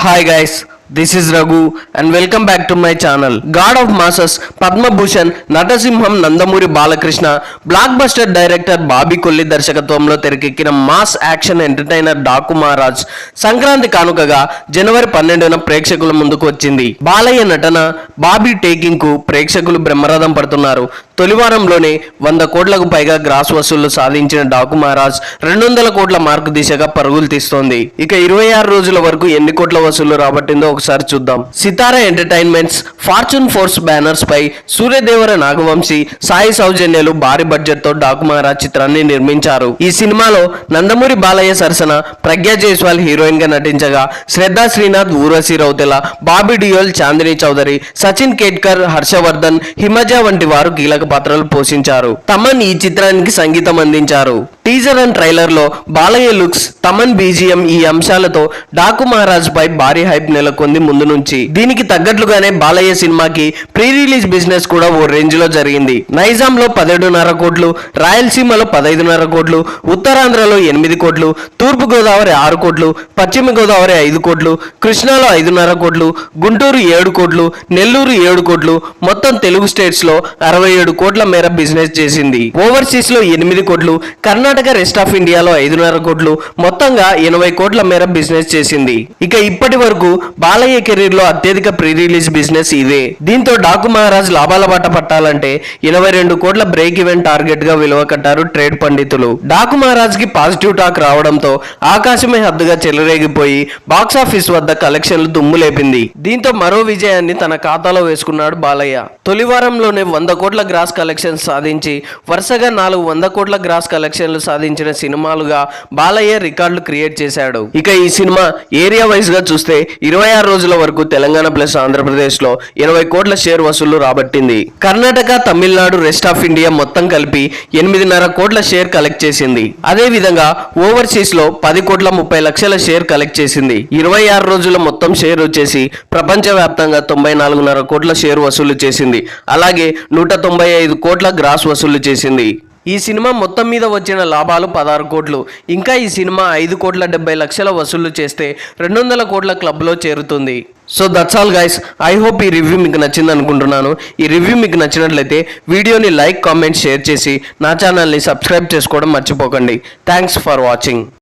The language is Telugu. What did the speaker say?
Hi guys, this is Raghu and welcome back to my channel. God of Masses, Padma Bhushan, Natasimham Nandamuri Balakrishna, block director Bobby Kolli దర్శకత్వంలో తెరకెక్కిన mass action entertainer Daaku Maharaj Sankranti కానుకగా జనవరి 12న ప్రేక్షకుల ముందుకు వచ్చింది. బాలయ్య నటన, బాబీ టేకింగ్ కు ప్రేక్షకులు బ్రహ్మరథం పడుతున్నారు. తొలివారంలోనే 100 కోట్లకు పైగా గ్రాస్ వసూళ్లు సాధించిన డాకు మహారాజ్ 200 కోట్ల మార్కు దిశగా పరుగులు తీస్తోంది. ఇక 26 రోజుల వరకు ఎన్ని కోట్ల వసూళ్లు రాబట్టిందో ఒకసారి చూద్దాం. సితారా ఎంటర్టైన్మెంట్స్, ఫార్చ్యూన్ ఫోర్స్ బ్యానర్స్ పై సూర్యదేవర నాగవంశీ, సాయి సౌజన్యలు భారీ బడ్జెట్ తో డాకు మహారాజ్ చిత్రాన్ని నిర్మించారు. ఈ సినిమాలో నందమూరి బాలయ్య సరసన ప్రజ్ఞా జైస్వాల్ హీరోయిన్ గా నటించగా శ్రద్ధా శ్రీనాథ్, ఊర్వశి రౌతెల, బాబీ డియోల్, చాందిని చౌదరి, సచిన్ కేట్కర్, హర్షవర్ధన్, హిమజ వంటి వారు కీలక పాత్రలు పోషించారు. తమన్ ఈ చిత్రానికి సంగీతం అందించారు. టీజర్ అండ్ ట్రైలర్ లో బాలయ్య లుక్స్, తమన్ బీజిఎం ఈ అంశాలతో డాకు మహారాజ్ పై భారీ హైప్ నెలకొంది ముందు నుంచి. దీనికి తగ్గట్లుగానే బాలయ్య సినిమాకి ప్రీ రిలీజ్ బిజినెస్ కూడా ఓ రేంజ్ లో జరిగింది. నైజాం లో 17.5 కోట్లు, రాయలసీమలో 15.5 కోట్లు, ఉత్తరాంధ్రలో 8 కోట్లు, తూర్పు గోదావరి 6 కోట్లు, పశ్చిమ గోదావరి 5 కోట్లు, కృష్ణాలో 5.5 కోట్లు, గుంటూరు 7 కోట్లు, నెల్లూరు 7 కోట్లు, మొత్తం తెలుగు స్టేట్స్ లో 67 కోట్ల మేర బిజినెస్ చేసింది. ఓవర్సీస్ లో 8 కోట్లు, కర్ణాటక, రెస్ట్ ఆఫ్ ఇండియాలో 5.5 కోట్లు, మొత్తంగా 80 కోట్ల మేర బిజినెస్ చేసింది. ఇక ఇప్పటి వరకు బాలయ్య కెరీర్ లో అత్యధిక ప్రీ రిలీజ్ బిజినెస్ ఇదే. దీంతో డాకు మహారాజ్ లాభాల బాట పట్టాలంటే 82 కోట్ల బ్రేక్ ఈవెన్ టార్గెట్ గా విలువ కట్టారు ట్రేడ్ పండితులు. డాకు మహారాజ్ కి పాజిటివ్ టాక్ రావడంతో ఆకాశమే హద్దుగా చెలరేగిపోయి బాక్సాఫీస్ వద్ద కలెక్షన్లు దుమ్ము లేపింది. దీంతో మరో విజయాన్ని తన ఖాతాలో వేసుకున్నాడు బాలయ్య. తొలి వారంలోనే 100 కోట్ల గ్రాస్ కలెక్షన్స్ సాధించి వరుసగా 400 కోట్ల గ్రాస్ కలెక్షన్లు సాధించిన సినిమాలుగా బాలయ్య రికార్డులు క్రియేట్ చేశాడు. ఇక ఈ సినిమా ఏరియా వైజ్ గా చూస్తే 26 రోజుల వరకు తెలంగాణ ప్లస్ ఆంధ్రప్రదేశ్ లో 80 కోట్ల షేర్ వసూళ్లు రాబట్టింది. Karnataka, Tamil Nadu, rest of India మొత్తం కలిపి 8.5 కోట్ల షేర్ కలెక్ట్ చేసింది. అదే విధంగా ఓవర్సీస్ లో 10 కోట్ల 30 లక్షల షేర్ కలెక్ట్ చేసింది. 26 రోజుల మొత్తం షేర్ వచ్చేసి ప్రపంచ వ్యాప్తంగా 94.5 కోట్ల షేర్ వసూలు చేసింది. అలాగే 195 కోట్ల గ్రాస్ వసూలు చేసింది. ఈ సినిమా మొత్తం మీద వచ్చిన లాభాలు 16 కోట్లు. ఇంకా ఈ సినిమా 5 కోట్ల 70 లక్షల వసూళ్లు చేస్తే 200 కోట్ల క్లబ్లో చేరుతుంది. So that's all guys. I hope ఈ రివ్యూ మీకు నచ్చింది అనుకుంటున్నాను. ఈ రివ్యూ మీకు నచ్చినట్లయితే వీడియోని లైక్, కామెంట్, షేర్ చేసి నా ఛానల్ని సబ్స్క్రైబ్ చేసుకోవడం మర్చిపోకండి. Thanks for watching.